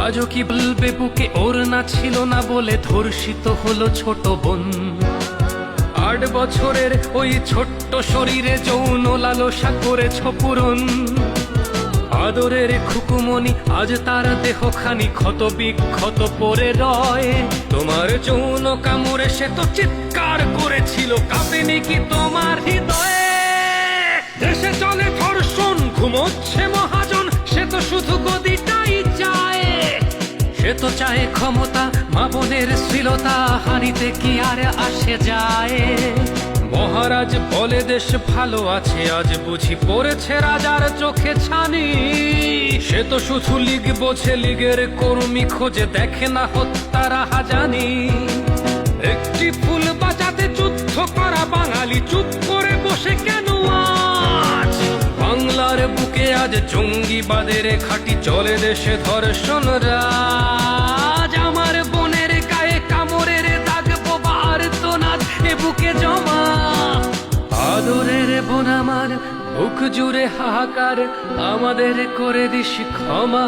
আজও কি বলবে বুকে ওর না ছিল না বলে ধর্ষিত হলো ছোট বোন। 8 বছরের ওই ছোট্ট শরীরে যৌন লালসা করেছ পূরণ। আদরের খুকুমনি আজ তার দেহখানি ক্ষত বিক্ষত পড়ে রয়। তোমার যৌন কামড়ে সে তো চিৎকার করেছিল, কাঁপেনি কি তোমার হৃদয়ে? দেশে চলে ধর্ষণ, ঘুমোচ্ছে মহাজন, সে তো শুধু গদিটাই চায়। সে তো চায় ক্ষমতা, মা বোনের শ্লীলতা হানিতে কি আর আসে যায়? মহারাজ বলে দেশ ভালো আছে, আজ বুঝি পড়েছে রাজার চোখে ছানি। সে তো শুধু লীগ বোঝে, লীগের কর্মী খোঁজে, দেখে না হত্যার হাজানি। একটি ফুল বাজাতে যুদ্ধ করা বাঙালি চুপ করে বসে কেন আজ? বাংলার বুকে আজ জঙ্গিবাদের ঘাঁটি চলে, দেশে ধর্ষণ রাজ। আমার বোনের গায়ে কামড়ের দাগ, বোবার তো নাচ এ বুকে জমা। আদরের বোন আমার, বুক জুড়ে হাহাকার, আমাদের করে দিস ক্ষমা।